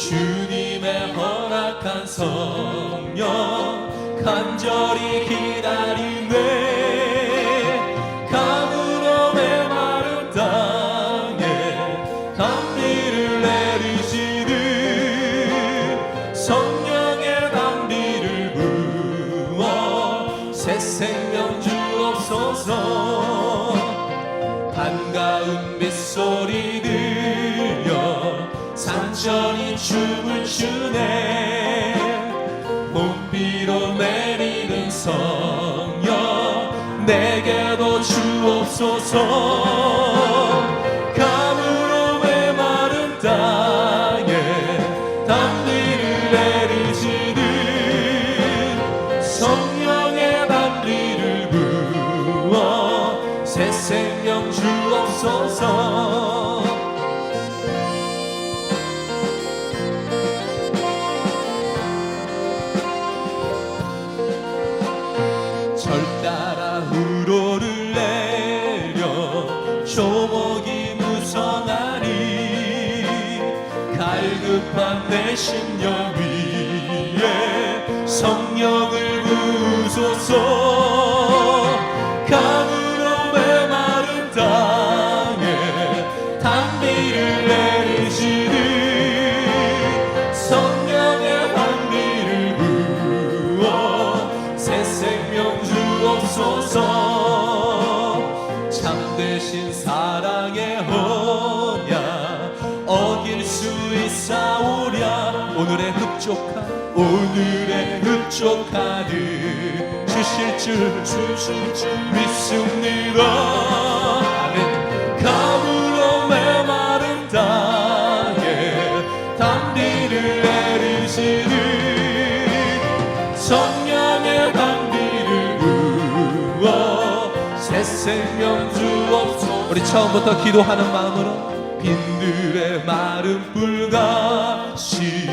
주님의 허락한 성령 간절히 기다리네. 가물어 메마른 땅에 단비를 내리시는 성령의 단비를 부어 새 생명 주옵소서. 반가운 빗소리 들려 산천이 춤을 추네. 봄비로 내리는 성령 내게도 주옵소서. 가물어 메마른 땅에 단비를 내리시는 성령의 단비를 부어 새 생명 주옵소서. 절 따라 우로를 내려 조목이 무성하니 갈급한 내 심령 위에 성령을 부소서. 가물어 메마른 땅에 단비를 내리시는 성령의 단비를 부어 새 생명 주옵소서. 참되신 사랑의 언약 어길 수 있사오랴. 오늘의 흡족하는 주실 줄 믿습니다. 아멘. 가물어 메마른 땅에 단비를 내리시는 성령의 단비를 부어 새 생명 주옵소서. 우리 처음부터 기도하는 마음으로 빈들의 마른 불같이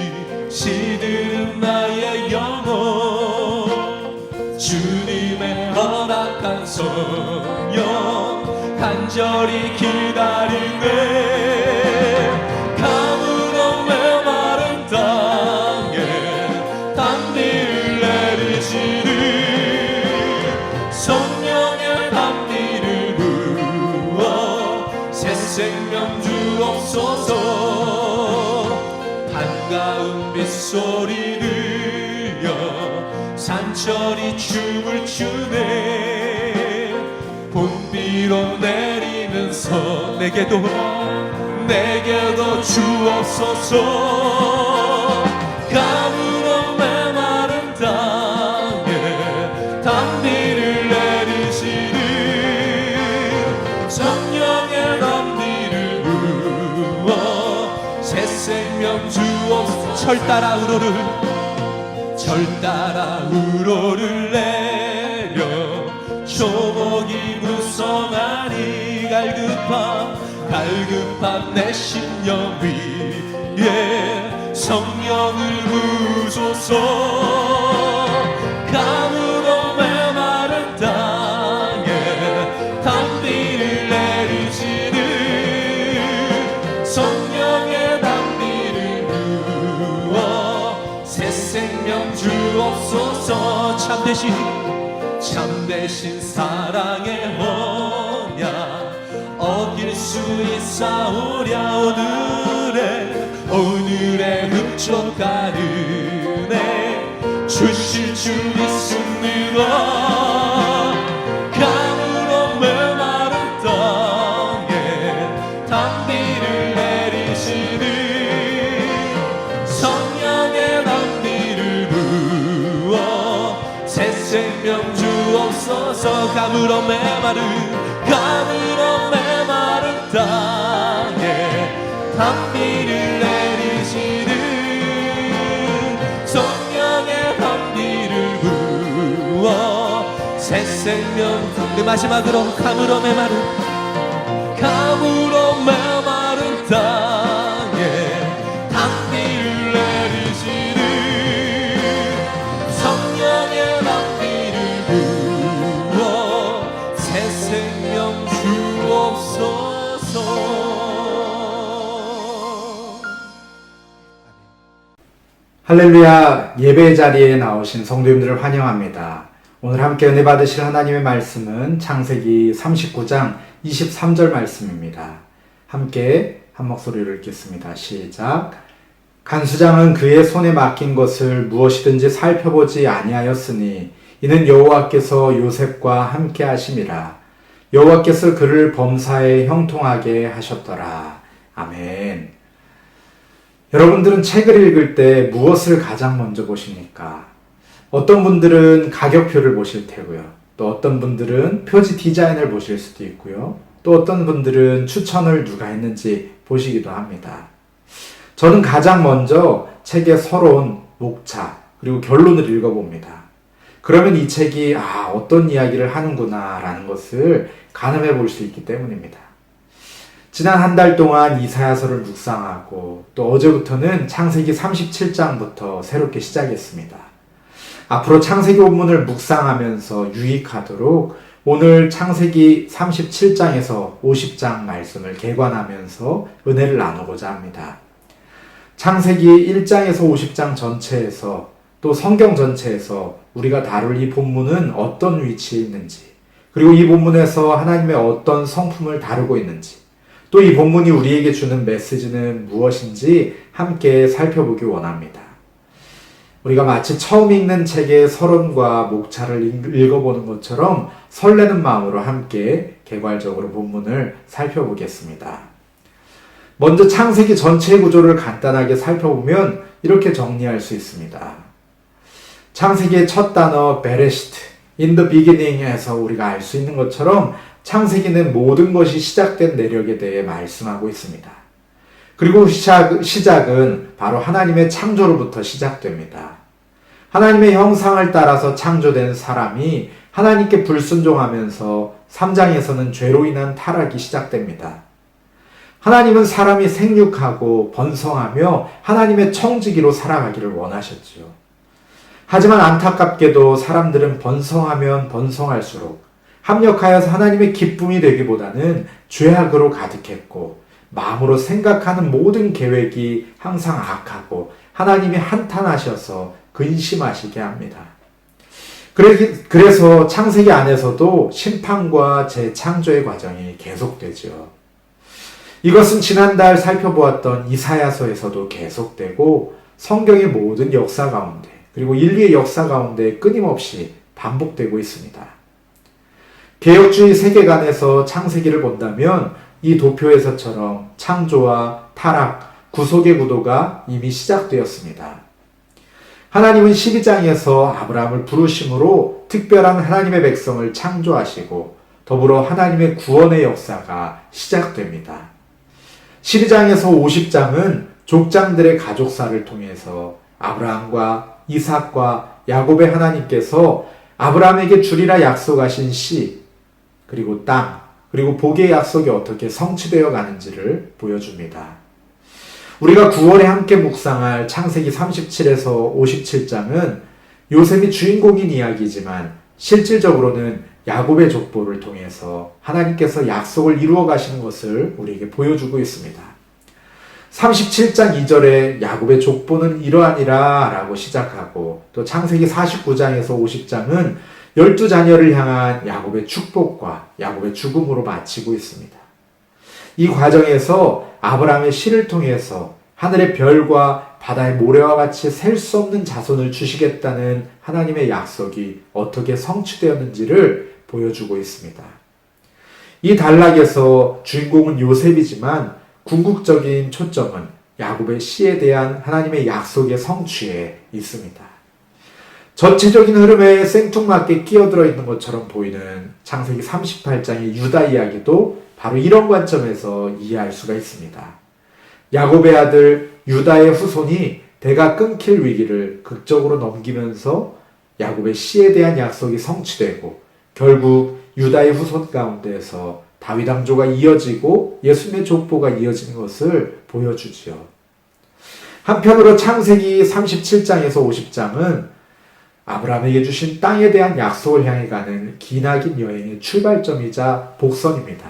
시들은 나의 영혼 주님의 허락한 성령 간절히 기다리네. 가물어 메마른 땅에 단비를 내리시는 성령의 단비를 부어 새 생명 주옵소서. 반가운 빗소리 들려 산천이 춤을 추네. 봄비로 내리는 성 내게도 주옵소서. 가물어 메마른 땅에 단비를 내리시는 성령의 단비를 부어 새 생명 주옵소서. 절 따라 우로를 내려 조목이 무성하니 갈급한 내 심령 위에 성령을 부소서. 가물어 메마른 땅에 단비를 내리시는 성령의 단비를 부어 새 생명 주옵소서. 참되신 사랑의 언약 어길 수 있사오랴. 오늘의 흡족한 은혜 주실 줄 믿습니다. 가물어 메마른 땅에 단비를 내리시는 성령의 단비를 부어 새 생명 주옵소서. 가물어 메마른 땅에 단비를 내리시는 성령의 단비를 부어 새 생명. 우리 마지막으로 가물어 메마른 땅에 단비를 내리시는 성령의 단비를 부어 새 생명 주옵소서. 할렐루야, 예배 자리에 나오신 성도님들을 환영합니다. 오늘 함께 은혜 받으실 하나님의 말씀은 창세기 39장 23절 말씀입니다. 함께 한 목소리로 읽겠습니다. 시작. 간수장은 그의 손에 맡긴 것을 무엇이든지 살펴보지 아니하였으니 이는 여호와께서 요셉과 함께 하심이라. 여호와께서 그를 범사에 형통하게 하셨더라. 아멘. 여러분들은 책을 읽을 때 무엇을 가장 먼저 보십니까? 어떤 분들은 가격표를 보실 테고요. 또 어떤 분들은 표지 디자인을 보실 수도 있고요. 또 어떤 분들은 추천을 누가 했는지 보시기도 합니다. 저는 가장 먼저 책의 서론, 목차, 그리고 결론을 읽어봅니다. 그러면 이 책이 어떤 이야기를 하는구나 라는 것을 가늠해 볼 수 있기 때문입니다. 지난 한 달 동안 이사야서를 묵상하고 또 어제부터는 창세기 37장부터 새롭게 시작했습니다. 앞으로 창세기 본문을 묵상하면서 유익하도록 오늘 창세기 37장에서 50장 말씀을 개관하면서 은혜를 나누고자 합니다. 창세기 1장에서 50장 전체에서 또 성경 전체에서 우리가 다룰 이 본문은 어떤 위치에 있는지, 그리고 이 본문에서 하나님의 어떤 성품을 다루고 있는지, 또 이 본문이 우리에게 주는 메시지는 무엇인지 함께 살펴보기 원합니다. 우리가 마치 처음 읽는 책의 서론과 목차를 읽어보는 것처럼 설레는 마음으로 함께 개괄적으로 본문을 살펴보겠습니다. 먼저 창세기 전체 구조를 간단하게 살펴보면 이렇게 정리할 수 있습니다. 창세기의 첫 단어 베레시트, in the beginning에서 우리가 알 수 있는 것처럼 창세기는 모든 것이 시작된 내력에 대해 말씀하고 있습니다. 그리고 시작은 바로 하나님의 창조로부터 시작됩니다. 하나님의 형상을 따라서 창조된 사람이 하나님께 불순종하면서 3장에서는 죄로 인한 타락이 시작됩니다. 하나님은 사람이 생육하고 번성하며 하나님의 청지기로 살아가기를 원하셨죠. 하지만 안타깝게도 사람들은 번성하면 번성할수록 합력하여서 하나님의 기쁨이 되기보다는 죄악으로 가득했고 마음으로 생각하는 모든 계획이 항상 악하고 하나님이 한탄하셔서 근심하시게 합니다. 그래서 창세기 안에서도 심판과 재창조의 과정이 계속되죠. 이것은 지난달 살펴보았던 이사야서에서도 계속되고 성경의 모든 역사 가운데 그리고 인류의 역사 가운데 끊임없이 반복되고 있습니다. 개혁주의 세계관에서 창세기를 본다면 이 도표에서처럼 창조와 타락, 구속의 구도가 이미 시작되었습니다. 하나님은 12장에서 아브라함을 부르심으로 특별한 하나님의 백성을 창조하시고 더불어 하나님의 구원의 역사가 시작됩니다. 12장에서 50장은 족장들의 가족사를 통해서 아브라함과 이삭과 야곱의 하나님께서 아브라함에게 주리라 약속하신 씨, 그리고 땅, 그리고 복의 약속이 어떻게 성취되어 가는지를 보여줍니다. 우리가 9월에 함께 묵상할 창세기 37에서 57장은 요셉이 주인공인 이야기지만 실질적으로는 야곱의 족보를 통해서 하나님께서 약속을 이루어 가시는 것을 우리에게 보여주고 있습니다. 37장 2절에 야곱의 족보는 이러하니라 라고 시작하고 또 창세기 49장에서 50장은 12자녀를 향한 야곱의 축복과 야곱의 죽음으로 마치고 있습니다. 이 과정에서 아브라함의 씨를 통해서 하늘의 별과 바다의 모래와 같이 셀 수 없는 자손을 주시겠다는 하나님의 약속이 어떻게 성취되었는지를 보여주고 있습니다. 이 단락에서 주인공은 요셉이지만 궁극적인 초점은 야곱의 씨에 대한 하나님의 약속의 성취에 있습니다. 전체적인 흐름에 생뚱맞게 끼어들어 있는 것처럼 보이는 창세기 38장의 유다 이야기도 바로 이런 관점에서 이해할 수가 있습니다. 야곱의 아들 유다의 후손이 대가 끊길 위기를 극적으로 넘기면서 야곱의 씨에 대한 약속이 성취되고 결국 유다의 후손 가운데에서 다윗 왕조가 이어지고 예수님의 족보가 이어지는 것을 보여주지요. 한편으로 창세기 37장에서 50장은 아브라함에게 주신 땅에 대한 약속을 향해 가는 기나긴 여행의 출발점이자 복선입니다.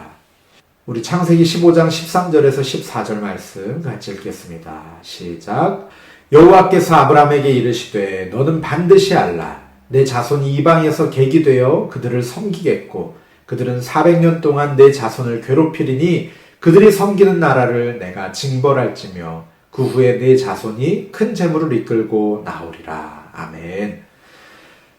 우리 창세기 15장 13절에서 14절 말씀 같이 읽겠습니다. 시작. 여호와께서 아브라함에게 이르시되 너는 반드시 알라. 내 자손이 이방에서 객이 되어 그들을 섬기겠고 그들은 400년 동안 내 자손을 괴롭히리니 그들이 섬기는 나라를 내가 징벌할지며 그 후에 내 자손이 큰 재물을 이끌고 나오리라. 아멘.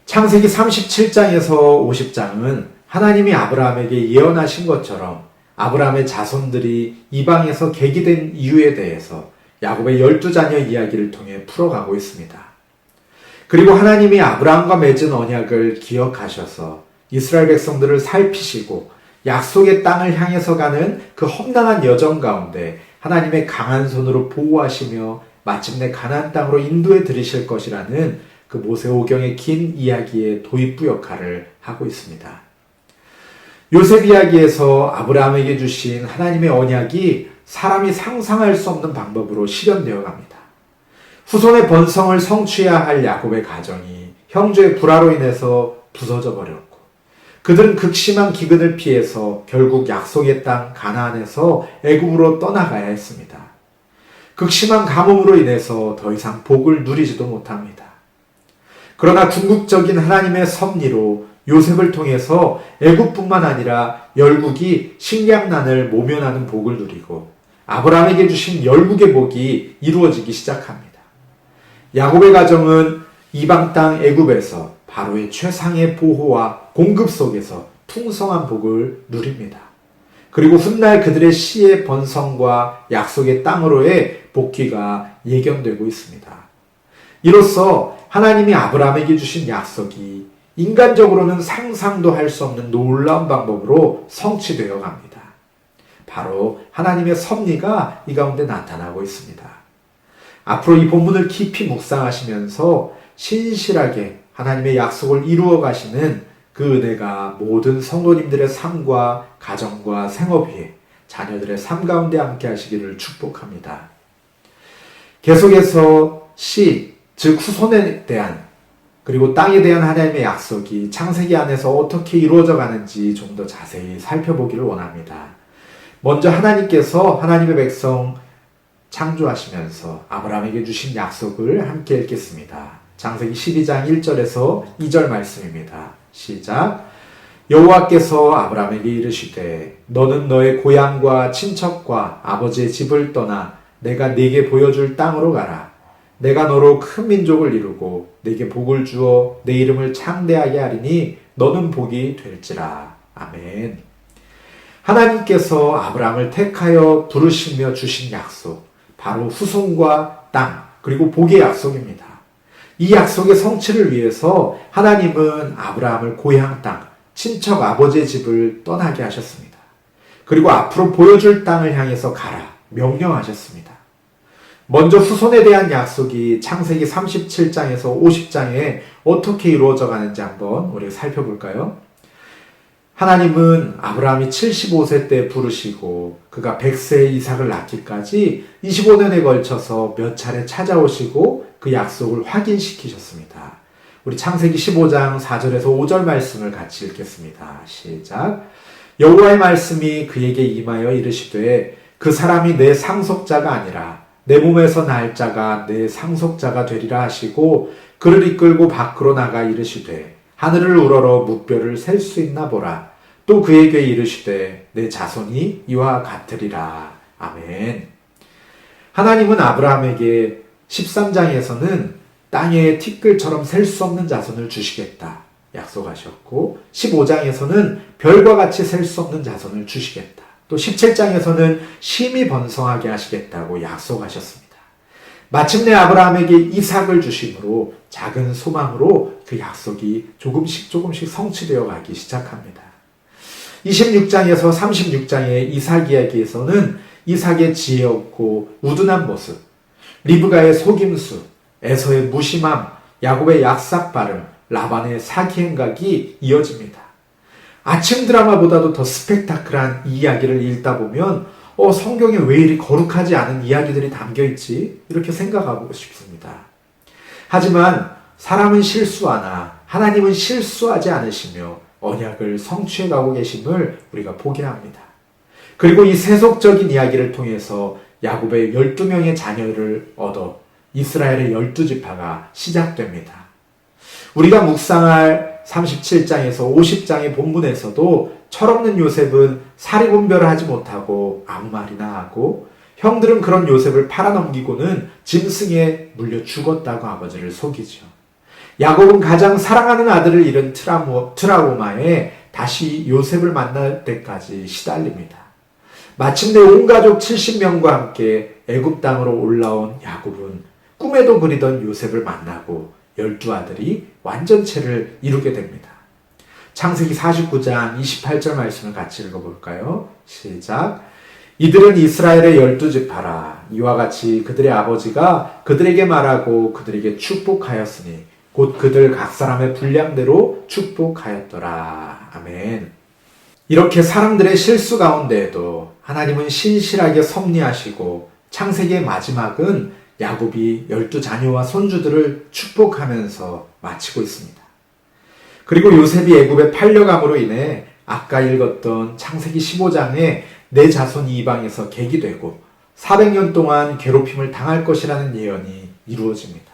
창세기 37장에서 50장은 하나님이 아브라함에게 예언하신 것처럼 아브라함의 자손들이 이방에서 객이 된 이유에 대해서 야곱의 12자녀 이야기를 통해 풀어가고 있습니다. 그리고 하나님이 아브라함과 맺은 언약을 기억하셔서 이스라엘 백성들을 살피시고 약속의 땅을 향해서 가는 그 험난한 여정 가운데 하나님의 강한 손으로 보호하시며 마침내 가나안 땅으로 인도해 들이실 것이라는 그 모세오경의 긴 이야기의 도입부 역할을 하고 있습니다. 요셉 이야기에서 아브라함에게 주신 하나님의 언약이 사람이 상상할 수 없는 방법으로 실현되어 갑니다. 후손의 번성을 성취해야 할 야곱의 가정이 형제의 불화로 인해서 부서져 버렸고 그들은 극심한 기근을 피해서 결국 약속의 땅 가나안에서 애굽으로 떠나가야 했습니다. 극심한 가뭄으로 인해서 더 이상 복을 누리지도 못합니다. 그러나 궁극적인 하나님의 섭리로 요셉을 통해서 애굽뿐만 아니라 열국이 식량난을 모면하는 복을 누리고 아브라함에게 주신 열국의 복이 이루어지기 시작합니다. 야곱의 가정은 이방 땅 애굽에서 바로의 최상의 보호와 공급 속에서 풍성한 복을 누립니다. 그리고 훗날 그들의 씨의 번성과 약속의 땅으로의 복귀가 예견되고 있습니다. 이로써 하나님이 아브라함에게 주신 약속이 인간적으로는 상상도 할 수 없는 놀라운 방법으로 성취되어 갑니다. 바로 하나님의 섭리가 이 가운데 나타나고 있습니다. 앞으로 이 본문을 깊이 묵상하시면서 신실하게 하나님의 약속을 이루어 가시는 그 은혜가 모든 성도님들의 삶과 가정과 생업 위에 자녀들의 삶 가운데 함께 하시기를 축복합니다. 계속해서 즉 후손에 대한 그리고 땅에 대한 하나님의 약속이 창세기 안에서 어떻게 이루어져 가는지 좀 더 자세히 살펴보기를 원합니다. 먼저 하나님께서 하나님의 백성 창조하시면서 아브라함에게 주신 약속을 함께 읽겠습니다. 창세기 12장 1절에서 2절 말씀입니다. 시작. 여호와께서 아브라함에게 이르시되 너는 너의 고향과 친척과 아버지의 집을 떠나 내가 네게 보여줄 땅으로 가라. 내가 너로 큰 민족을 이루고 네게 복을 주어 내 이름을 창대하게 하리니 너는 복이 될지라. 아멘. 하나님께서 아브라함을 택하여 부르시며 주신 약속, 바로 후손과 땅, 그리고 복의 약속입니다. 이 약속의 성취를 위해서 하나님은 아브라함을 고향 땅, 친척 아버지의 집을 떠나게 하셨습니다. 그리고 앞으로 보여줄 땅을 향해서 가라 명령하셨습니다. 먼저 후손에 대한 약속이 창세기 37장에서 50장에 어떻게 이루어져 가는지 한번 우리 살펴볼까요? 하나님은 아브라함이 75세 때 부르시고 그가 100세에 이삭을 낳기까지 25년에 걸쳐서 몇 차례 찾아오시고 그 약속을 확인시키셨습니다. 우리 창세기 15장 4절에서 5절 말씀을 같이 읽겠습니다. 시작. 여호와의 말씀이 그에게 임하여 이르시되 그 사람이 내 상속자가 아니라 내 몸에서 날 자가 내 상속자가 되리라 하시고 그를 이끌고 밖으로 나가 이르시되 하늘을 우러러 무뼈를 셀 수 있나 보라. 또 그에게 이르시되 내 자손이 이와 같으리라. 아멘. 하나님은 아브라함에게 13장에서는 땅의 티끌처럼 셀 수 없는 자손을 주시겠다 약속하셨고 15장에서는 별과 같이 셀 수 없는 자손을 주시겠다. 또 17장에서는 심히 번성하게 하시겠다고 약속하셨습니다. 마침내 아브라함에게 이삭을 주심으로 작은 소망으로 그 약속이 조금씩 성취되어 가기 시작합니다. 26장에서 36장의 이삭 이야기에서는 이삭의 지혜 없고 우둔한 모습, 리브가의 속임수, 에서의 무심함, 야곱의 약삭 발음, 라반의 사기 행각이 이어집니다. 아침 드라마보다도 더 스펙타클한 이 이야기를 읽다 보면 성경에 왜 이리 거룩하지 않은 이야기들이 담겨있지? 이렇게 생각하고 싶습니다. 하지만 사람은 실수하나 하나님은 실수하지 않으시며 언약을 성취해가고 계심을 우리가 보게 합니다. 그리고 이 세속적인 이야기를 통해서 야곱의 12명의 자녀를 얻어 이스라엘의 12지파가 시작됩니다. 우리가 묵상할 37장에서 50장의 본문에서도 철없는 요셉은 사리분별을 하지 못하고 아무 말이나 하고, 형들은 그런 요셉을 팔아넘기고는 짐승에 물려 죽었다고 아버지를 속이죠. 야곱은 가장 사랑하는 아들을 잃은 트라우마에 다시 요셉을 만날 때까지 시달립니다. 마침내 온 가족 70명과 함께 애굽 땅으로 올라온 야곱은 꿈에도 그리던 요셉을 만나고 12아들이 완전체를 이루게 됩니다. 창세기 49장 28절 말씀을 같이 읽어볼까요? 시작. 이들은 이스라엘의 12지파라. 이와 같이 그들의 아버지가 그들에게 말하고 그들에게 축복하였으니 곧 그들 각 사람의 분량대로 축복하였더라. 아멘. 이렇게 사람들의 실수 가운데에도 하나님은 신실하게 섭리하시고 창세기의 마지막은 야곱이 12자녀와 손주들을 축복하면서 마치고 있습니다. 그리고 요셉이 애굽에 팔려감으로 인해 아까 읽었던 창세기 15장에 내 자손이 이방에서 객이 되고 400년 동안 괴롭힘을 당할 것이라는 예언이 이루어집니다.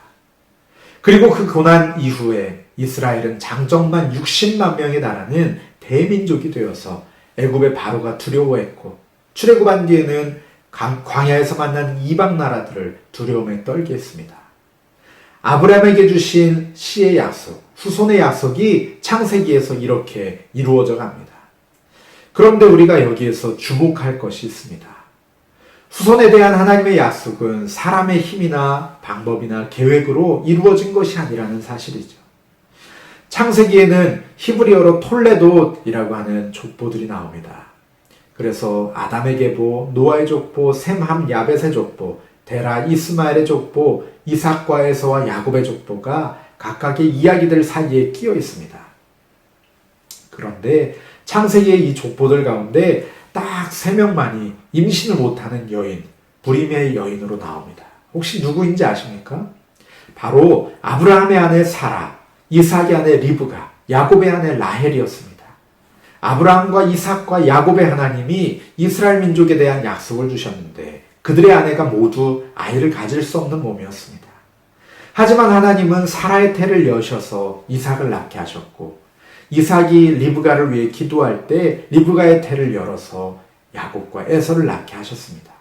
그리고 그 고난 이후에 이스라엘은 장정만 60만 명에 달하는 대민족이 되어서 애굽의 바로가 두려워했고, 출애굽한 뒤에는 광야에서 만난 이방 나라들을 두려움에 떨게 했습니다. 아브라함에게 주신 씨의 약속, 후손의 약속이 창세기에서 이렇게 이루어져 갑니다. 그런데 우리가 여기에서 주목할 것이 있습니다. 후손에 대한 하나님의 약속은 사람의 힘이나 방법이나 계획으로 이루어진 것이 아니라는 사실이죠. 창세기에는 히브리어로 톨레도이라고 하는 족보들이 나옵니다. 그래서 아담의 계보, 노아의 족보, 셈, 함, 야벳의 족보, 데라, 이스마엘의 족보, 이삭과 에서와 야곱의 족보가 각각의 이야기들 사이에 끼어 있습니다. 그런데 창세기의 이 족보들 가운데 딱 3명만이 임신을 못하는 여인, 불임의 여인으로 나옵니다. 혹시 누구인지 아십니까? 바로 아브라함의 아내 사라, 이삭의 아내 리브가, 야곱의 아내 라헬이었습니다. 아브라함과 이삭과 야곱의 하나님이 이스라엘 민족에 대한 약속을 주셨는데 그들의 아내가 모두 아이를 가질 수 없는 몸이었습니다. 하지만 하나님은 사라의 태를 여셔서 이삭을 낳게 하셨고, 이삭이 리브가를 위해 기도할 때 리브가의 태를 열어서 야곱과 에서를 낳게 하셨습니다.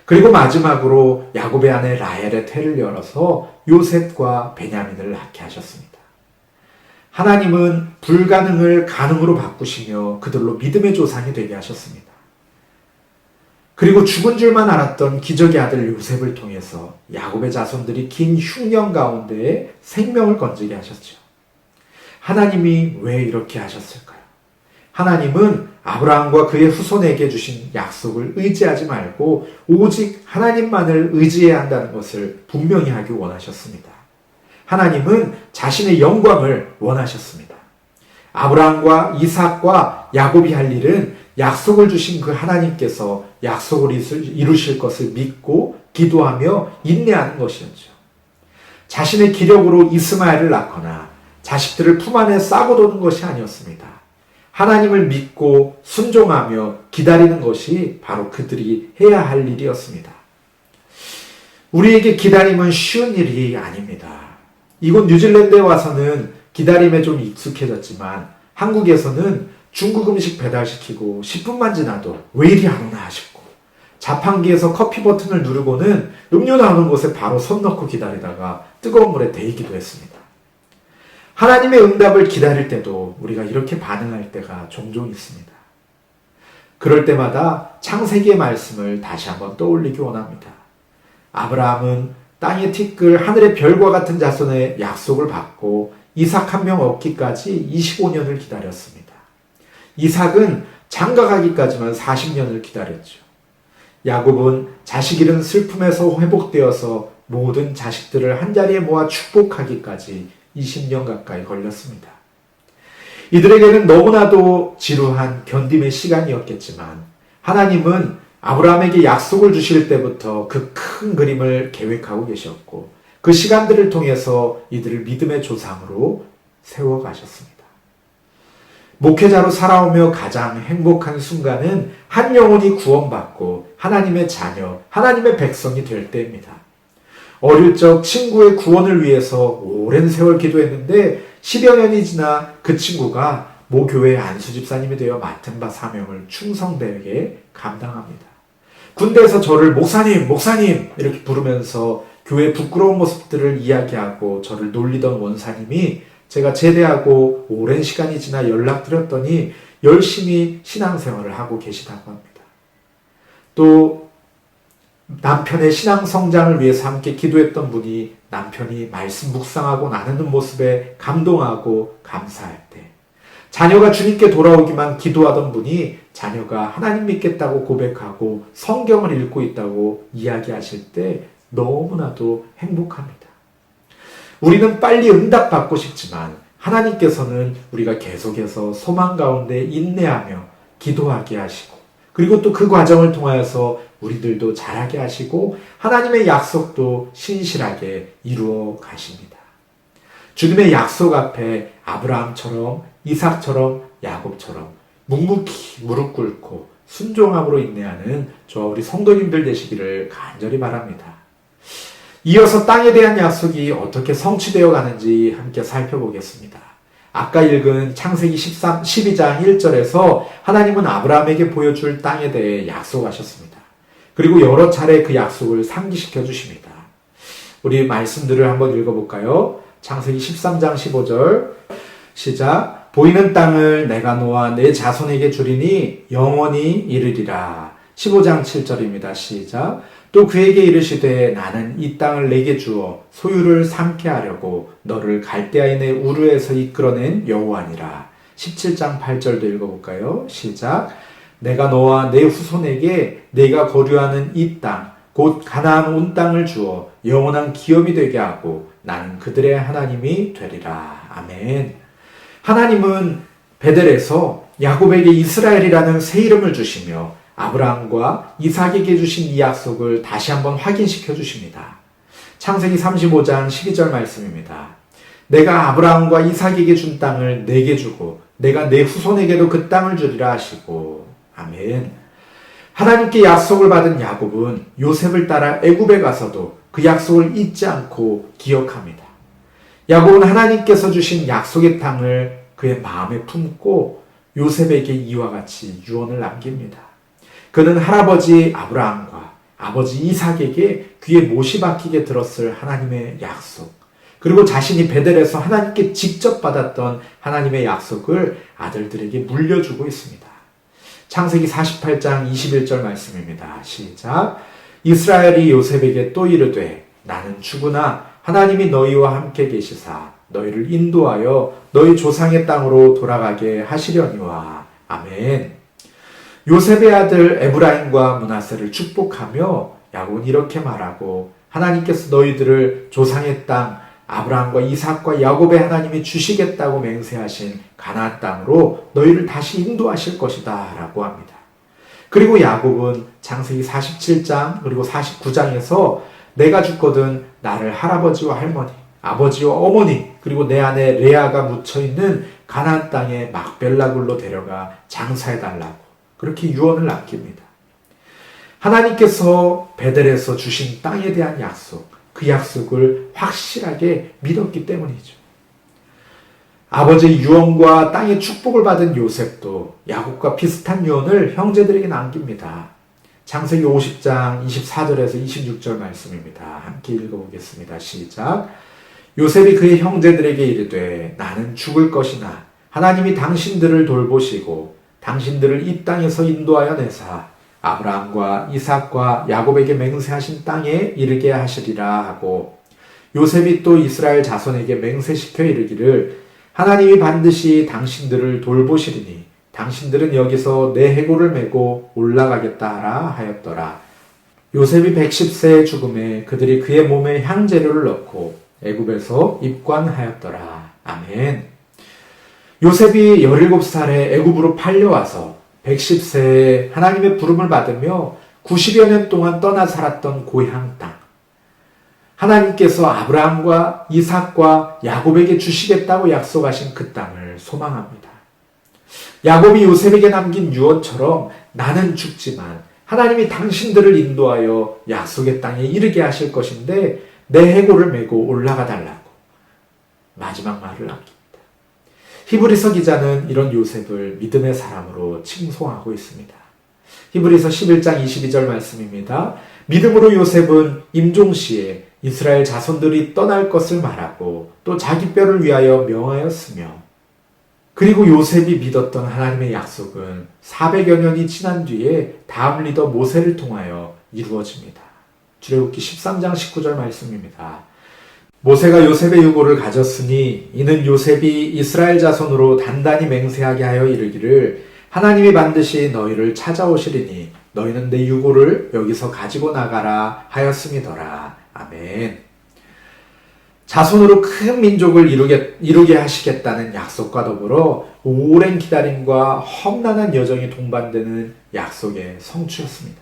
그리고 마지막으로 야곱의 아내 라헬의 태를 열어서 요셉과 베냐민을 낳게 하셨습니다. 하나님은 불가능을 가능으로 바꾸시며 그들로 믿음의 조상이 되게 하셨습니다. 그리고 죽은 줄만 알았던 기적의 아들 요셉을 통해서 야곱의 자손들이 긴 흉년 가운데 생명을 건지게 하셨죠. 하나님이 왜 이렇게 하셨을까요? 하나님은 아브라함과 그의 후손에게 주신 약속을 의지하지 말고 오직 하나님만을 의지해야 한다는 것을 분명히 하기 원하셨습니다. 하나님은 자신의 영광을 원하셨습니다. 아브라함과 이삭과 야곱이 할 일은 약속을 주신 그 하나님께서 약속을 이루실 것을 믿고 기도하며 인내하는 것이었죠. 자신의 기력으로 이스마엘을 낳거나 자식들을 품 안에 싸고 도는 것이 아니었습니다. 하나님을 믿고 순종하며 기다리는 것이 바로 그들이 해야 할 일이었습니다. 우리에게 기다림은 쉬운 일이 아닙니다. 이곳 뉴질랜드에 와서는 기다림에 좀 익숙해졌지만 한국에서는 중국 음식 배달시키고 10분만 지나도 왜 이리 안 오나 싶고, 자판기에서 커피 버튼을 누르고는 음료 나오는 곳에 바로 손 넣고 기다리다가 뜨거운 물에 데이기도 했습니다. 하나님의 응답을 기다릴 때도 우리가 이렇게 반응할 때가 종종 있습니다. 그럴 때마다 창세기의 말씀을 다시 한번 떠올리기 원합니다. 아브라함은 땅의 티끌 하늘의 별과 같은 자손의 약속을 받고 이삭 한 명 얻기까지 25년을 기다렸습니다. 이삭은 장가가기까지만 40년을 기다렸죠. 야곱은 자식 잃은 슬픔에서 회복되어서 모든 자식들을 한자리에 모아 축복하기까지 20년 가까이 걸렸습니다. 이들에게는 너무나도 지루한 견딤의 시간이었겠지만 하나님은 아브라함에게 약속을 주실 때부터 그 큰 그림을 계획하고 계셨고 그 시간들을 통해서 이들을 믿음의 조상으로 세워가셨습니다. 목회자로 살아오며 가장 행복한 순간은 한 영혼이 구원받고 하나님의 자녀, 하나님의 백성이 될 때입니다. 어릴 적 친구의 구원을 위해서 오랜 세월 기도했는데 10여 년이 지나 그 친구가 모 교회 안수 집사님이 되어 맡은 바 사명을 충성되게 감당합니다. 군대에서 저를 목사님, 목사님 이렇게 부르면서 교회 부끄러운 모습들을 이야기하고 저를 놀리던 원사님이 제가 제대하고 오랜 시간이 지나 연락드렸더니 열심히 신앙생활을 하고 계시다고 합니다. 또 남편의 신앙 성장을 위해서 함께 기도했던 분이 남편이 말씀 묵상하고 나누는 모습에 감동하고 감사할 때, 자녀가 주님께 돌아오기만 기도하던 분이 자녀가 하나님 믿겠다고 고백하고 성경을 읽고 있다고 이야기하실 때 너무나도 행복합니다. 우리는 빨리 응답받고 싶지만 하나님께서는 우리가 계속해서 소망 가운데 인내하며 기도하게 하시고, 그리고 또 그 과정을 통하여서 우리들도 자라게 하시고 하나님의 약속도 신실하게 이루어 가십니다. 주님의 약속 앞에 아브라함처럼, 이삭처럼, 야곱처럼 묵묵히 무릎 꿇고 순종함으로 인내하는 저와 우리 성도님들 되시기를 간절히 바랍니다. 이어서 땅에 대한 약속이 어떻게 성취되어 가는지 함께 살펴보겠습니다. 아까 읽은 창세기 12장 1절에서 하나님은 아브라함에게 보여줄 땅에 대해 약속하셨습니다. 그리고 여러 차례 그 약속을 상기시켜 주십니다. 우리 말씀들을 한번 읽어볼까요? 창세기 13장 15절 시작. 보이는 땅을 내가 너와 내 자손에게 주리니 영원히 이르리라. 15장 7절입니다. 시작. 또 그에게 이르시되 나는 이 땅을 내게 주어 소유를 삼게 하려고 너를 갈대아인의 우르에서 이끌어낸 여호와니라. 17장 8절도 읽어볼까요? 시작. 내가 너와 내 후손에게 내가 거류하는 이 땅, 곧 가나안 온 땅을 주어 영원한 기업이 되게 하고 나는 그들의 하나님이 되리라. 아멘. 하나님은 베델에서 야곱에게 이스라엘이라는 새 이름을 주시며 아브라함과 이삭에게 주신 이 약속을 다시 한번 확인시켜 주십니다. 창세기 35장 12절 말씀입니다. 내가 아브라함과 이삭에게 준 땅을 내게 주고 내가 내 후손에게도 그 땅을 주리라 하시고. 아멘. 하나님께 약속을 받은 야곱은 요셉을 따라 애굽에 가서도 그 약속을 잊지 않고 기억합니다. 야곱은 하나님께서 주신 약속의 땅을 그의 마음에 품고 요셉에게 이와 같이 유언을 남깁니다. 그는 할아버지 아브라함과 아버지 이삭에게 귀에 못이 박히게 들었을 하나님의 약속, 그리고 자신이 베델에서 하나님께 직접 받았던 하나님의 약속을 아들들에게 물려주고 있습니다. 창세기 48장 21절 말씀입니다. 시작. 이스라엘이 요셉에게 또 이르되 나는 주구나 하나님이 너희와 함께 계시사 너희를 인도하여 너희 조상의 땅으로 돌아가게 하시려니와. 아멘. 요셉의 아들 에브라임과 므낫세를 축복하며 야곱은 이렇게 말하고, 하나님께서 너희들을 조상의 땅 아브라함과 이삭과 야곱의 하나님이 주시겠다고 맹세하신 가나안 땅으로 너희를 다시 인도하실 것이다 라고 합니다. 그리고 야곱은 창세기 47장 그리고 49장에서 내가 죽거든 나를 할아버지와 할머니, 아버지와 어머니, 그리고 내 안에 레아가 묻혀있는 가나안 땅에 막벨라굴로 데려가 장사해달라고 그렇게 유언을 남깁니다. 하나님께서 베델에서 주신 땅에 대한 약속, 그 약속을 확실하게 믿었기 때문이죠. 아버지의 유언과 땅의 축복을 받은 요셉도 야곱과 비슷한 유언을 형제들에게 남깁니다. 창세기 50장 24절에서 26절 말씀입니다. 함께 읽어보겠습니다. 시작. 요셉이 그의 형제들에게 이르되 나는 죽을 것이나 하나님이 당신들을 돌보시고 당신들을 이 땅에서 인도하여 내사 아브라함과 이삭과 야곱에게 맹세하신 땅에 이르게 하시리라 하고, 요셉이 또 이스라엘 자손에게 맹세시켜 이르기를 하나님이 반드시 당신들을 돌보시리니 당신들은 여기서 내 해골을 메고 올라가겠다 하라 하였더라. 요셉이 110세의 죽음에 그들이 그의 몸에 향재료를 넣고 애굽에서 입관하였더라. 아멘. 요셉이 17살에 애굽으로 팔려와서 110세에 하나님의 부름을 받으며 90여 년 동안 떠나 살았던 고향 땅, 하나님께서 아브라함과 이삭과 야곱에게 주시겠다고 약속하신 그 땅을 소망합니다. 야곱이 요셉에게 남긴 유언처럼 나는 죽지만 하나님이 당신들을 인도하여 약속의 땅에 이르게 하실 것인데 내 해골을 메고 올라가 달라고 마지막 말을 남깁니다. 히브리서 기자는 이런 요셉을 믿음의 사람으로 칭송하고 있습니다. 히브리서 11장 22절 말씀입니다. 믿음으로 요셉은 임종시에 이스라엘 자손들이 떠날 것을 말하고 또 자기 뼈를 위하여 명하였으며, 그리고 요셉이 믿었던 하나님의 약속은 400여 년이 지난 뒤에 다음 리더 모세를 통하여 이루어집니다. 출애굽기 13장 19절 말씀입니다. 모세가 요셉의 유고를 가졌으니 이는 요셉이 이스라엘 자손으로 단단히 맹세하게 하여 이르기를 하나님이 반드시 너희를 찾아오시리니 너희는 내 유고를 여기서 가지고 나가라 하였음이더라. 아멘. 자손으로 큰 민족을 이루게 하시겠다는 약속과 더불어 오랜 기다림과 험난한 여정이 동반되는 약속의 성취였습니다.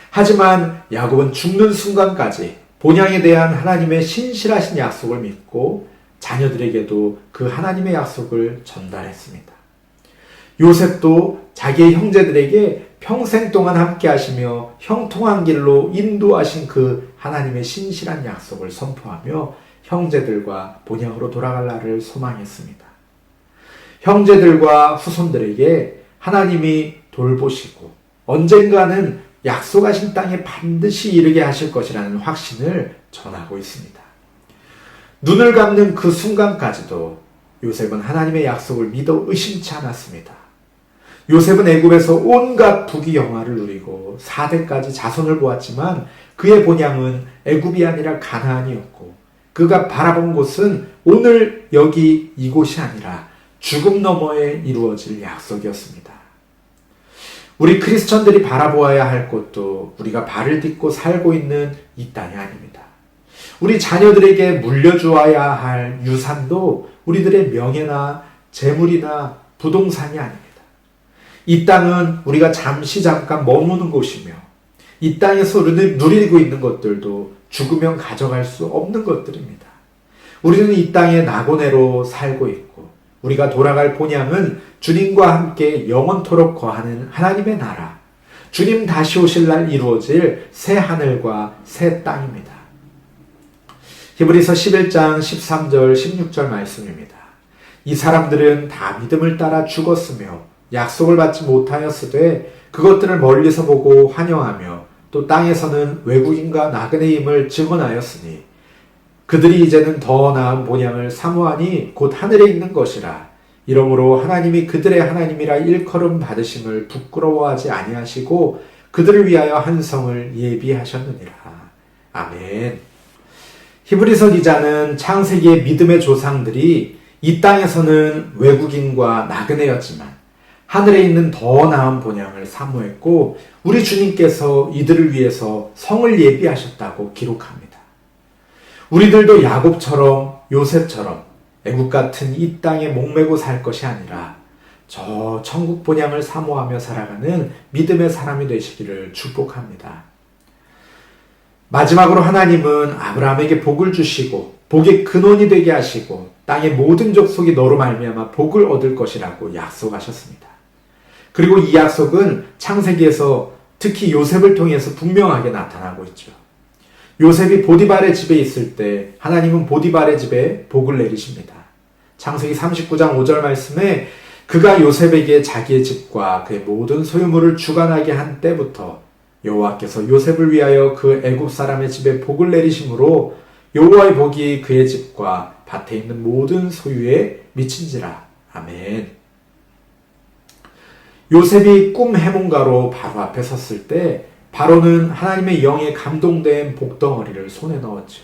하지만 야곱은 죽는 순간까지 본향에 대한 하나님의 신실하신 약속을 믿고 자녀들에게도 그 하나님의 약속을 전달했습니다. 요셉도 자기의 형제들에게 평생 동안 함께 하시며 형통한 길로 인도하신 그 하나님의 신실한 약속을 선포하며 형제들과 본향으로 돌아갈 날을 소망했습니다. 형제들과 후손들에게 하나님이 돌보시고 언젠가는 약속하신 땅에 반드시 이르게 하실 것이라는 확신을 전하고 있습니다. 눈을 감는 그 순간까지도 요셉은 하나님의 약속을 믿어 의심치 않았습니다. 요셉은 애굽에서 온갖 부귀 영화를 누리고 4대까지 자손을 보았지만 그의 본향은 애굽이 아니라 가나안이었고, 그가 바라본 곳은 오늘 여기 이곳이 아니라 죽음 너머에 이루어질 약속이었습니다. 우리 크리스천들이 바라보아야 할 곳도 우리가 발을 딛고 살고 있는 이 땅이 아닙니다. 우리 자녀들에게 물려주어야 할 유산도 우리들의 명예나 재물이나 부동산이 아닙니다. 이 땅은 우리가 잠깐 머무는 곳이며, 이 땅에서 누리고 있는 것들도 죽으면 가져갈 수 없는 것들입니다. 우리는 이 땅에 나고내로 살고 있고, 우리가 돌아갈 본향은 주님과 함께 영원토록 거하는 하나님의 나라, 주님 다시 오실 날 이루어질 새 하늘과 새 땅입니다. 히브리서 11장 13절 16절 말씀입니다. 이 사람들은 다 믿음을 따라 죽었으며 약속을 받지 못하였으되 그것들을 멀리서 보고 환영하며 또 땅에서는 외국인과 나그네임을 증언하였으니 그들이 이제는 더 나은 본향을 사모하니 곧 하늘에 있는 것이라. 이러므로 하나님이 그들의 하나님이라 일컬음 받으심을 부끄러워하지 아니하시고 그들을 위하여 한 성을 예비하셨느니라. 아멘. 히브리서 기자는 창세기의 믿음의 조상들이 이 땅에서는 외국인과 나그네였지만 하늘에 있는 더 나은 본향을 사모했고 우리 주님께서 이들을 위해서 성을 예비하셨다고 기록합니다. 우리들도 야곱처럼 요셉처럼 애국 같은 이 땅에 목매고 살 것이 아니라 저 천국 본향을 사모하며 살아가는 믿음의 사람이 되시기를 축복합니다. 마지막으로 하나님은 아브라함에게 복을 주시고 복의 근원이 되게 하시고 땅의 모든 족속이 너로 말미암아 복을 얻을 것이라고 약속하셨습니다. 그리고 이 약속은 창세기에서 특히 요셉을 통해서 분명하게 나타나고 있죠. 요셉이 보디발의 집에 있을 때 하나님은 보디발의 집에 복을 내리십니다. 창세기 39장 5절 말씀에 그가 요셉에게 자기의 집과 그의 모든 소유물을 주관하게 한 때부터 여호와께서 요셉을 위하여 그 애굽 사람의 집에 복을 내리심으로 여호와의 복이 그의 집과 밭에 있는 모든 소유에 미친지라. 아멘. 요셉이 꿈 해몽가로 바로 앞에 섰을 때 바로는 하나님의 영에 감동된 복덩어리를 손에 넣었죠.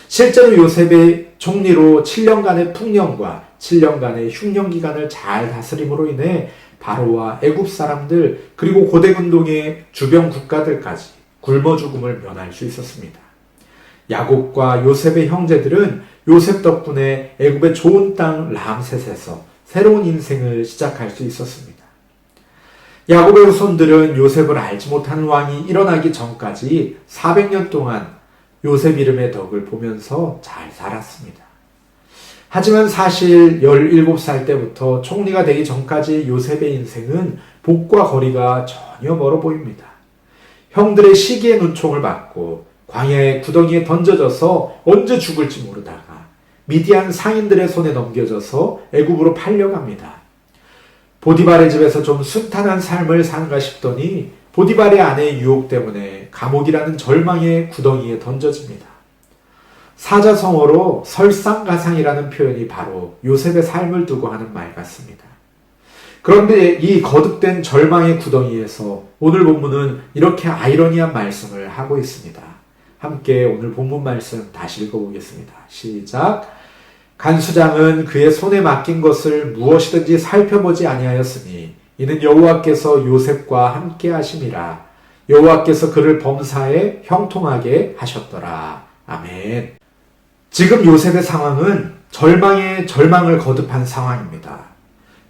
실제로 요셉의 총리로 7년간의 풍년과 7년간의 흉년 기간을 잘 다스림으로 인해 바로와 애굽 사람들 그리고 고대근동의 주변 국가들까지 굶어 죽음을 면할 수 있었습니다. 야곱과 요셉의 형제들은 요셉 덕분에 애굽의 좋은 땅 람셋에서 새로운 인생을 시작할 수 있었습니다. 야곱의 후손들은 요셉을 알지 못하는 왕이 일어나기 전까지 400년 동안 요셉 이름의 덕을 보면서 잘 살았습니다. 하지만 사실 17살 때부터 총리가 되기 전까지 요셉의 인생은 복과 거리가 전혀 멀어 보입니다. 형들의 시기의 눈총을 받고 광야의 구덩이에 던져져서 언제 죽을지 모르다가 미디안 상인들의 손에 넘겨져서 애굽으로 팔려갑니다. 보디발의 집에서 좀 순탄한 삶을 사는가 싶더니 보디발의 아내의 유혹 때문에 감옥이라는 절망의 구덩이에 던져집니다. 사자성어로 설상가상이라는 표현이 바로 요셉의 삶을 두고 하는 말 같습니다. 그런데 이 거듭된 절망의 구덩이에서 오늘 본문은 이렇게 아이러니한 말씀을 하고 있습니다. 함께 오늘 본문 말씀 다시 읽어보겠습니다. 시작. 간수장은 그의 손에 맡긴 것을 무엇이든지 살펴보지 아니하였으니 이는 여호와께서 요셉과 함께 하심이라. 여호와께서 그를 범사에 형통하게 하셨더라. 아멘. 지금 요셉의 상황은 절망에 절망을 거듭한 상황입니다.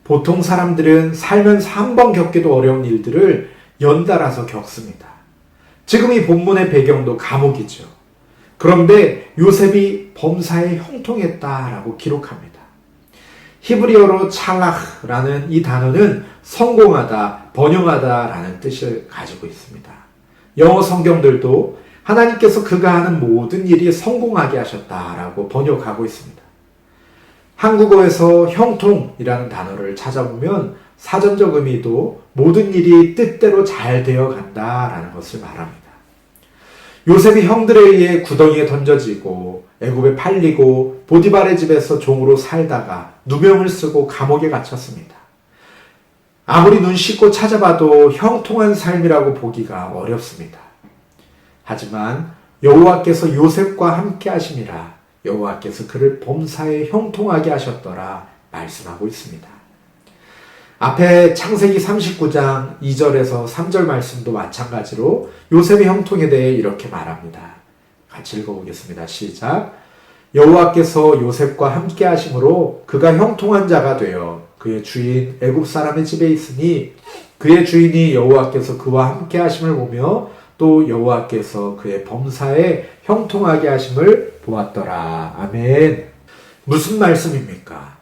보통 사람들은 살면서 한 번 겪기도 어려운 일들을 연달아서 겪습니다. 지금 이 본문의 배경도 감옥이죠. 그런데 요셉이 범사에 형통했다라고 기록합니다. 히브리어로 찰라흐라는 이 단어는 성공하다, 번영하다라는 뜻을 가지고 있습니다. 영어 성경들도 하나님께서 그가 하는 모든 일이 성공하게 하셨다라고 번역하고 있습니다. 한국어에서 형통이라는 단어를 찾아보면 사전적 의미도 모든 일이 뜻대로 잘 되어 간다라는 것을 말합니다. 요셉이 형들에 의해 구덩이에 던져지고 애굽에 팔리고 보디발의 집에서 종으로 살다가 누명을 쓰고 감옥에 갇혔습니다. 아무리 눈 씻고 찾아봐도 형통한 삶이라고 보기가 어렵습니다. 하지만 여호와께서 요셉과 함께 하심이라 여호와께서 그를 범사에 형통하게 하셨더라 말씀하고 있습니다. 앞에 창세기 39장 2절에서 3절 말씀도 마찬가지로 요셉의 형통에 대해 이렇게 말합니다. 같이 읽어보겠습니다. 시작. 여호와께서 요셉과 함께 하심으로 그가 형통한 자가 되어 그의 주인 애굽 사람의 집에 있으니 그의 주인이 여호와께서 그와 함께 하심을 보며 또 여호와께서 그의 범사에 형통하게 하심을 보았더라. 아멘. 무슨 말씀입니까?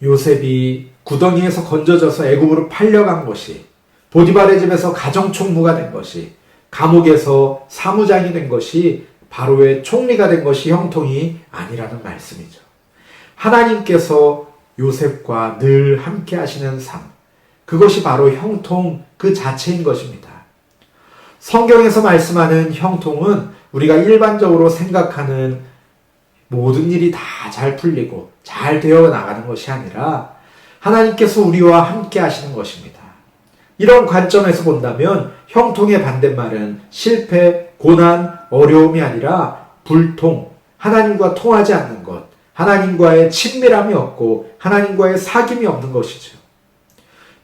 요셉이 구덩이에서 건져져서 애굽으로 팔려간 것이, 보디발의 집에서 가정총무가 된 것이, 감옥에서 사무장이 된 것이, 바로의 총리가 된 것이 형통이 아니라는 말씀이죠. 하나님께서 요셉과 늘 함께 하시는 삶, 그것이 바로 형통 그 자체인 것입니다. 성경에서 말씀하는 형통은 우리가 일반적으로 생각하는 모든 일이 다 잘 풀리고 잘 되어 나가는 것이 아니라 하나님께서 우리와 함께 하시는 것입니다. 이런 관점에서 본다면 형통의 반대말은 실패, 고난, 어려움이 아니라 불통, 하나님과 통하지 않는 것, 하나님과의 친밀함이 없고 하나님과의 사귐이 없는 것이죠.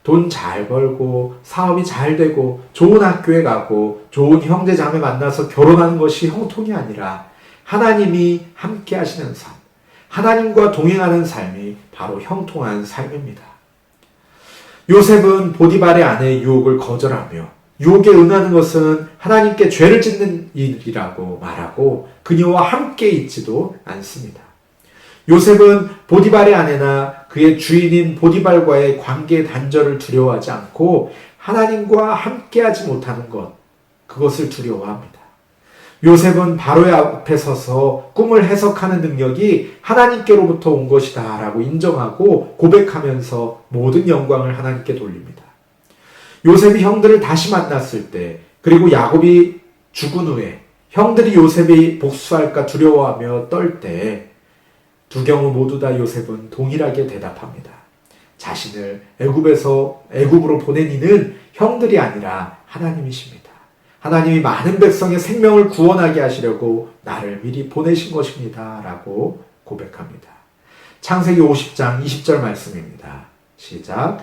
돈 잘 벌고 사업이 잘 되고 좋은 학교에 가고 좋은 형제 자매 만나서 결혼하는 것이 형통이 아니라 하나님이 함께 하시는 삶, 하나님과 동행하는 삶이 바로 형통한 삶입니다. 요셉은 보디발의 아내의 유혹을 거절하며 유혹에 응하는 것은 하나님께 죄를 짓는 일이라고 말하고 그녀와 함께 있지도 않습니다. 요셉은 보디발의 아내나 그의 주인인 보디발과의 관계 단절을 두려워하지 않고 하나님과 함께하지 못하는 것, 그것을 두려워합니다. 요셉은 바로의 앞에 서서 꿈을 해석하는 능력이 하나님께로부터 온 것이다 라고 인정하고 고백하면서 모든 영광을 하나님께 돌립니다. 요셉이 형들을 다시 만났을 때, 그리고 야곱이 죽은 후에 형들이 요셉이 복수할까 두려워하며 떨 때 두 경우 모두 다 요셉은 동일하게 대답합니다. 자신을 애굽으로 보낸 이는 형들이 아니라 하나님이십니다. 하나님이 많은 백성의 생명을 구원하게 하시려고 나를 미리 보내신 것입니다. 라고 고백합니다. 창세기 50장 20절 말씀입니다. 시작.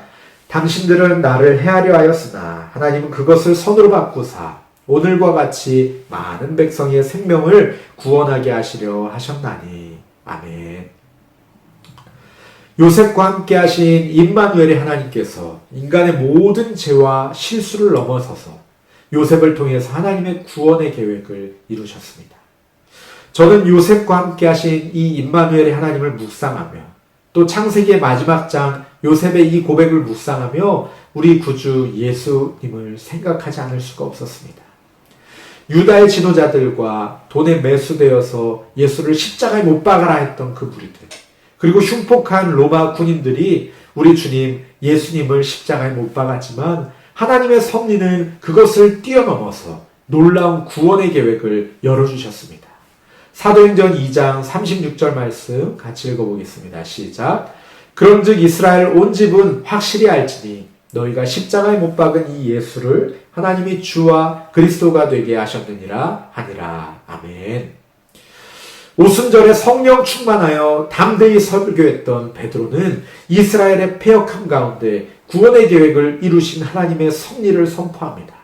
당신들은 나를 해하려 하였으나 하나님은 그것을 선으로 바꾸사 오늘과 같이 많은 백성의 생명을 구원하게 하시려 하셨나니. 아멘. 요셉과 함께 하신 임마누엘의 하나님께서 인간의 모든 죄와 실수를 넘어서서 요셉을 통해서 하나님의 구원의 계획을 이루셨습니다. 저는 요셉과 함께 하신 이 임마누엘의 하나님을 묵상하며 또 창세기의 마지막 장 요셉의 이 고백을 묵상하며 우리 구주 예수님을 생각하지 않을 수가 없었습니다. 유다의 지도자들과 돈에 매수되어서 예수를 십자가에 못 박아라 했던 그 무리들, 그리고 흉폭한 로마 군인들이 우리 주님 예수님을 십자가에 못 박았지만 하나님의 섭리는 그것을 뛰어넘어서 놀라운 구원의 계획을 열어주셨습니다. 사도행전 2장 36절 말씀 같이 읽어보겠습니다. 시작. 그런즉 이스라엘 온 집은 확실히 알지니 너희가 십자가에 못 박은 이 예수를 하나님이 주와 그리스도가 되게 하셨느니라 하니라. 아멘. 오순절에 성령 충만하여 담대히 설교했던 베드로는 이스라엘의 패역함 가운데 구원의 계획을 이루신 하나님의 섭리를 선포합니다.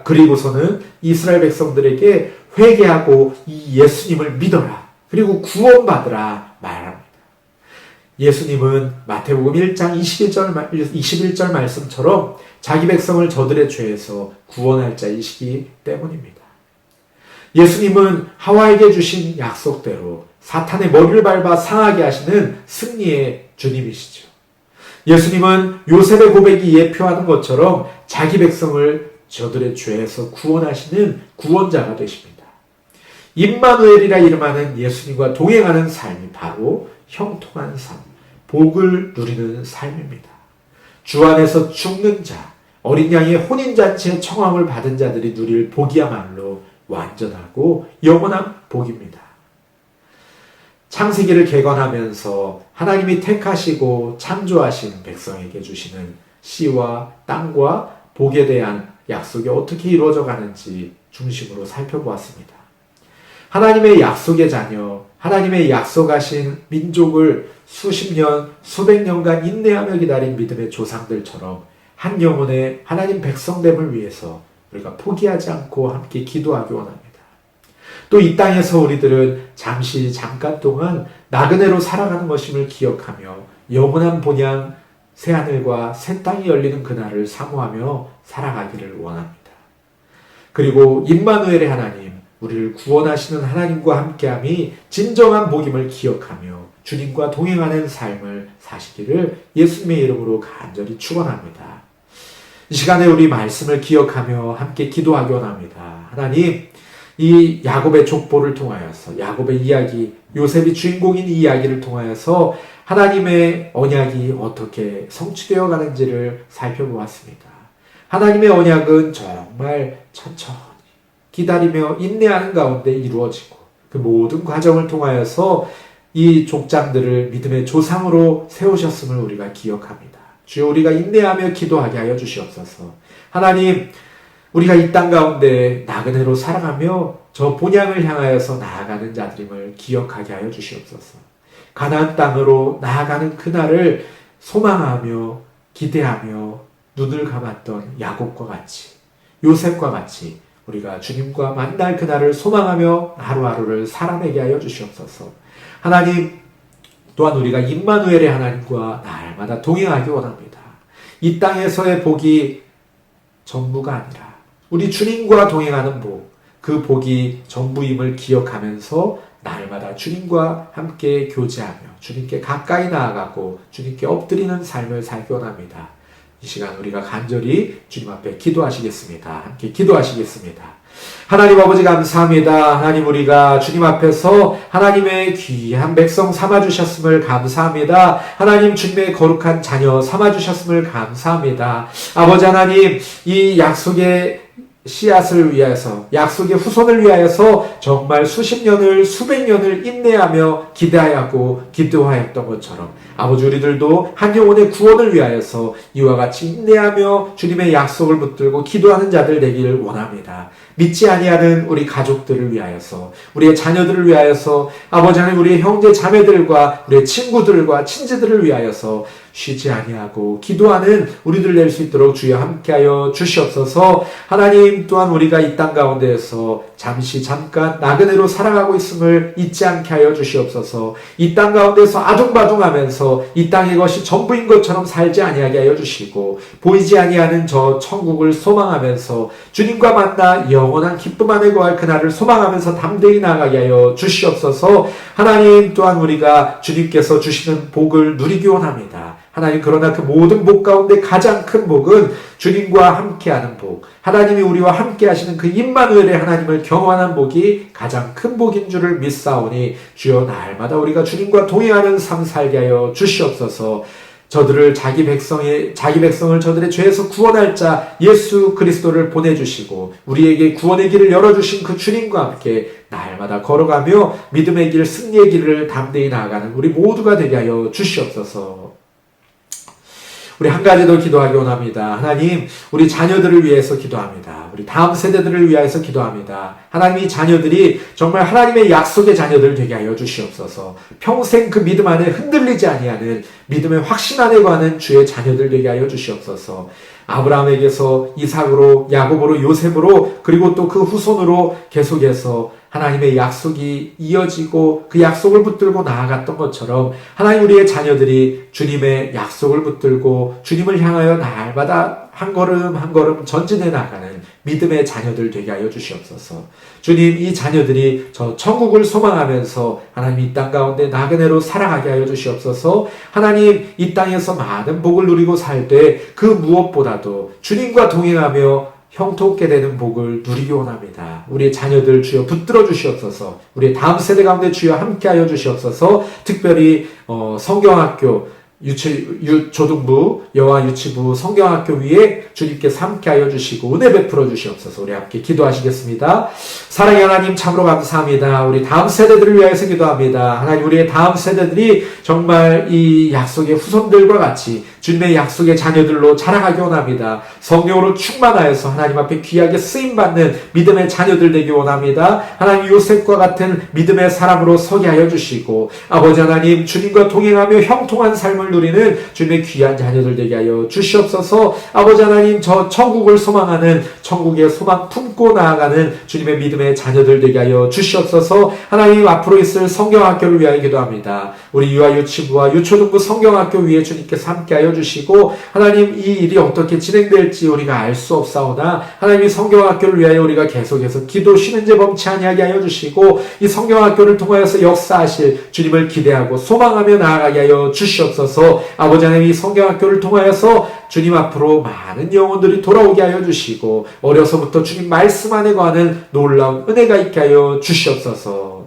그리고서는 이스라엘 백성들에게 회개하고 이 예수님을 믿어라, 그리고 구원받으라 말합니다. 예수님은 마태복음 1장 21절 말씀처럼 자기 백성을 저들의 죄에서 구원할 자이시기 때문입니다. 예수님은 하와에게 주신 약속대로 사탄의 머리를 밟아 상하게 하시는 승리의 주님이시죠. 예수님은 요셉의 고백이 예표하는 것처럼 자기 백성을 저들의 죄에서 구원하시는 구원자가 되십니다. 임마누엘이라 이름하는 예수님과 동행하는 삶이 바로 형통한 삶, 복을 누리는 삶입니다. 주 안에서 죽는 자, 어린 양의 혼인잔치의 청함을 받은 자들이 누릴 복이야말로 완전하고 영원한 복입니다. 창세기를 개관하면서 하나님이 택하시고 창조하신 백성에게 주시는 씨와 땅과 복에 대한 약속이 어떻게 이루어져 가는지 중심으로 살펴보았습니다. 하나님의 약속의 자녀, 하나님의 약속하신 민족을 수십 년, 수백 년간 인내하며 기다린 믿음의 조상들처럼 한 영혼의 하나님 백성됨을 위해서 우리가 포기하지 않고 함께 기도하기 원합니다. 또 이 땅에서 우리들은 잠깐 동안 나그네로 살아가는 것임을 기억하며 영원한 본향 새하늘과 새 땅이 열리는 그날을 사모하며 살아가기를 원합니다. 그리고 임마누엘의 하나님, 우리를 구원하시는 하나님과 함께함이 진정한 복임을 기억하며 주님과 동행하는 삶을 사시기를 예수님의 이름으로 간절히 축원합니다. 이 시간에 우리 말씀을 기억하며 함께 기도하기 원합니다. 하나님, 이 야곱의 족보를 통하여서, 야곱의 이야기, 요셉이 주인공인 이 이야기를 통하여서 하나님의 언약이 어떻게 성취되어 가는지를 살펴보았습니다. 하나님의 언약은 정말 천천히 기다리며 인내하는 가운데 이루어지고 그 모든 과정을 통하여서 이 족장들을 믿음의 조상으로 세우셨음을 우리가 기억합니다. 주여, 우리가 인내하며 기도하게 하여 주시옵소서. 하나님, 우리가 이 땅 가운데 나그네로 살아가며 저 본향을 향하여서 나아가는 자들임을 기억하게 하여 주시옵소서. 가나안 땅으로 나아가는 그날을 소망하며 기대하며 눈을 감았던 야곱과 같이, 요셉과 같이 우리가 주님과 만날 그날을 소망하며 하루하루를 살아내게 하여 주시옵소서. 하나님, 또한 우리가 임마누엘의 하나님과 날마다 동행하기 원합니다. 이 땅에서의 복이 전부가 아니라 우리 주님과 동행하는 복, 그 복이 전부임을 기억하면서 날마다 주님과 함께 교제하며 주님께 가까이 나아가고 주님께 엎드리는 삶을 살기 원합니다. 이 시간 우리가 간절히 주님 앞에 기도하시겠습니다. 함께 기도하시겠습니다. 하나님 아버지 감사합니다. 하나님, 우리가 주님 앞에서 하나님의 귀한 백성 삼아주셨음을 감사합니다. 하나님, 주님의 거룩한 자녀 삼아주셨음을 감사합니다. 아버지 하나님, 이 약속의 씨앗을 위하여서, 약속의 후손을 위하여서 정말 수십 년을, 수백 년을 인내하며 기대하고 기도하였던 것처럼 아버지, 우리들도 한 영혼의 구원을 위하여서 이와 같이 인내하며 주님의 약속을 붙들고 기도하는 자들 되기를 원합니다. 믿지 아니하는 우리 가족들을 위하여서, 우리의 자녀들을 위하여서, 아버지 하나님, 우리의 형제 자매들과 우리의 친구들과 친지들을 위하여서 쉬지 아니하고 기도하는 우리들 될 수 있도록 주여 함께하여 주시옵소서. 하나님, 또한 우리가 이 땅 가운데에서 잠깐 나그네로 살아가고 있음을 잊지 않게 하여 주시옵소서. 이 땅 가운데서 아둥바둥하면서 이 땅의 것이 전부인 것처럼 살지 아니하게 하여 주시고, 보이지 아니하는 저 천국을 소망하면서 주님과 만나 영원한 기쁨 안에 거할 그날을 소망하면서 담대히 나아가게 하여 주시옵소서. 하나님, 또한 우리가 주님께서 주시는 복을 누리기 원합니다. 하나님, 그러나 그 모든 복 가운데 가장 큰 복은 주님과 함께하는 복, 하나님이 우리와 함께 하시는 그 임마누엘의 하나님을 경험하는 복이 가장 큰 복인 줄을 믿사오니 주여 날마다 우리가 주님과 동행하는 삶 살게 하여 주시옵소서. 저들을 자기 백성을 저들의 죄에서 구원할 자 예수 그리스도를 보내주시고 우리에게 구원의 길을 열어주신 그 주님과 함께 날마다 걸어가며 믿음의 길, 승리의 길을 담대히 나아가는 우리 모두가 되게 하여 주시옵소서. 우리 한 가지 더 기도하기 원합니다. 하나님, 우리 자녀들을 위해서 기도합니다. 우리 다음 세대들을 위해서 기도합니다. 하나님, 이 자녀들이 정말 하나님의 약속의 자녀들 되게 하여 주시옵소서. 평생 그 믿음 안에 흔들리지 아니하는 믿음의 확신 안에 거하는 주의 자녀들 되게 하여 주시옵소서. 아브라함에게서 이삭으로, 야곱으로, 요셉으로, 그리고 또 그 후손으로 계속해서 하나님의 약속이 이어지고 그 약속을 붙들고 나아갔던 것처럼 하나님, 우리의 자녀들이 주님의 약속을 붙들고 주님을 향하여 날마다 한 걸음 한 걸음 전진해 나가는 믿음의 자녀들 되게 하여 주시옵소서. 주님, 이 자녀들이 저 천국을 소망하면서 하나님 이 땅 가운데 나그네로 살아가게 하여 주시옵소서. 하나님, 이 땅에서 많은 복을 누리고 살 때 그 무엇보다도 주님과 동행하며 형통케 되는 복을 누리기 원합니다. 우리의 자녀들 주여 붙들어 주시옵소서. 우리의 다음 세대 가운데 주여 함께하여 주시옵소서. 특별히 성경학교, 초등부, 여와 유치부 성경학교 위에 주님께서 함께하여 주시고 은혜 베풀어 주시옵소서. 우리 함께 기도하시겠습니다. 사랑의 하나님, 참으로 감사합니다. 우리 다음 세대들을 위해서 기도합니다. 하나님, 우리의 다음 세대들이 정말 이 약속의 후손들과 같이 주님의 약속의 자녀들로 자라가기 원합니다. 성령으로 충만하여서 하나님 앞에 귀하게 쓰임받는 믿음의 자녀들 되기 원합니다. 하나님, 요셉과 같은 믿음의 사람으로 서게 하여 주시고 아버지 하나님, 주님과 동행하며 형통한 삶을 누리는 주님의 귀한 자녀들 되게 하여 주시옵소서. 아버지 하나님, 저 천국을 소망하는, 천국의 소망 품고 나아가는 주님의 믿음의 자녀들 되게 하여 주시옵소서. 하나님, 앞으로 있을 성경학교를 위하여 기도합니다. 우리 유아 유치부와 유초등부 성경학교 위에 주님께서 함께하여 주시고 하나님, 이 일이 어떻게 진행될지 우리가 알 수 없사오나 하나님, 이 성경학교를 위하여 우리가 계속해서 기도 쉬는 제 범치 아니하게 하여 주시고 이 성경학교를 통하여서 역사하실 주님을 기대하고 소망하며 나아가게 하여 주시옵소서. 아버지 하나님, 이 성경학교를 통하여서 주님 앞으로 많은 영혼들이 돌아오게 하여 주시고 어려서부터 주님 말씀 안에 거하는 놀라운 은혜가 있게 하여 주시옵소서.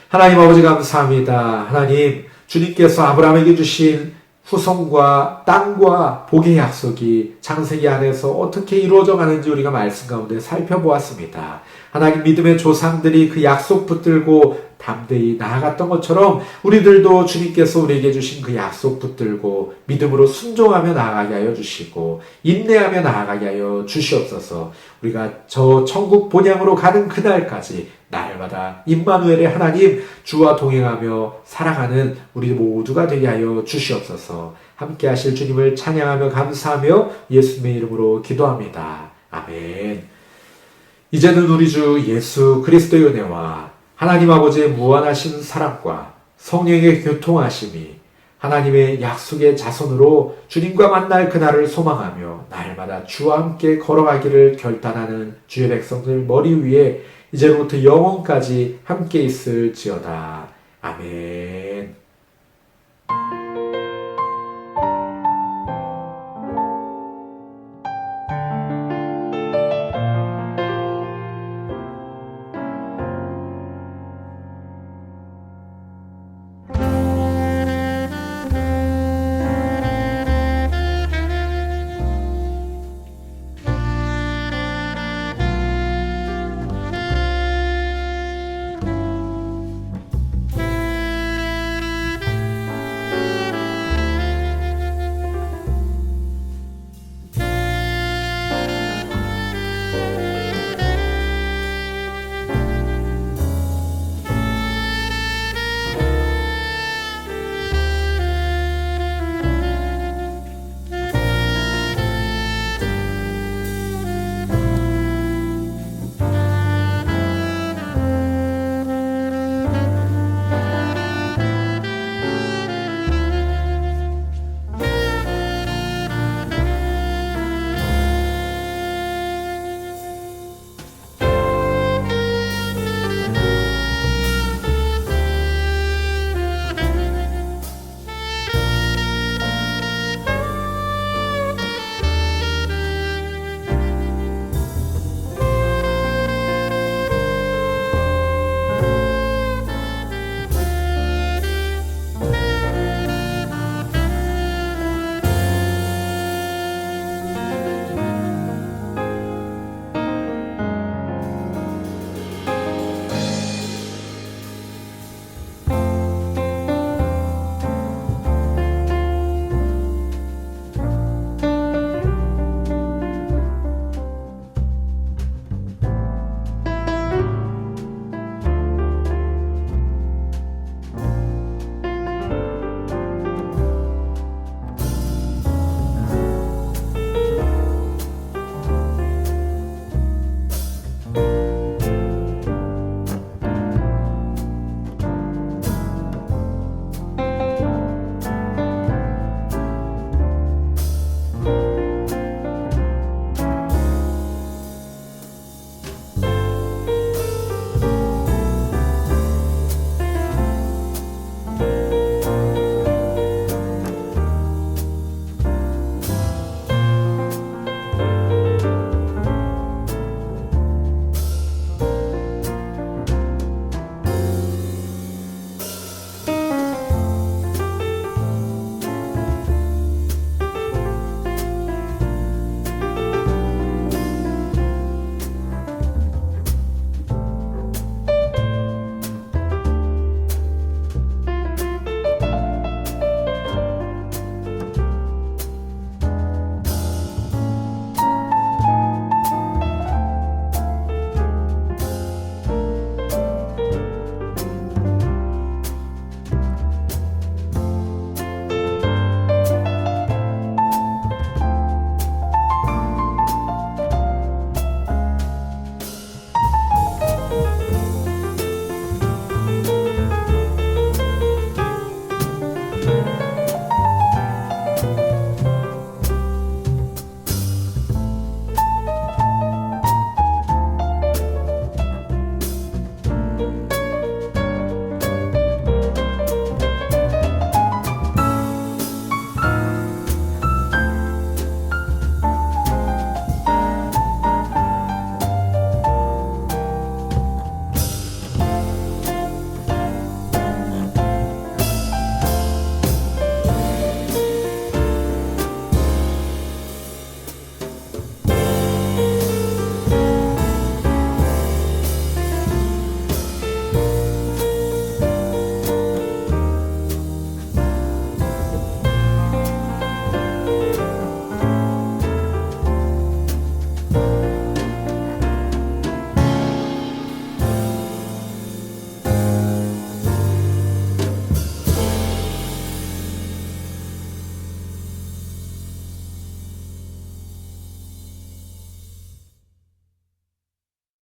하나님 아버지, 감사합니다. 하나님, 주님께서 아브라함에게 주신 후손과 땅과 복의 약속이 창세기 안에서 어떻게 이루어져 가는지 우리가 말씀 가운데 살펴보았습니다. 하나님, 믿음의 조상들이 그 약속 붙들고 담대히 나아갔던 것처럼 우리들도 주님께서 우리에게 주신 그 약속 붙들고 믿음으로 순종하며 나아가게 하여 주시고 인내하며 나아가게 하여 주시옵소서. 우리가 저 천국 본향으로 가는 그날까지 날마다 임마누엘의 하나님, 주와 동행하며 살아가는 우리 모두가 되게 하여 주시옵소서. 함께 하실 주님을 찬양하며 감사하며 예수님의 이름으로 기도합니다. 아멘. 이제는 우리 주 예수 그리스도의 은혜와 하나님 아버지의 무한하신 사랑과 성령의 교통하심이 하나님의 약속의 자손으로 주님과 만날 그날을 소망하며 날마다 주와 함께 걸어가기를 결단하는 주의 백성들 머리 위에 이제부터 영원까지 함께 있을지어다. 아멘.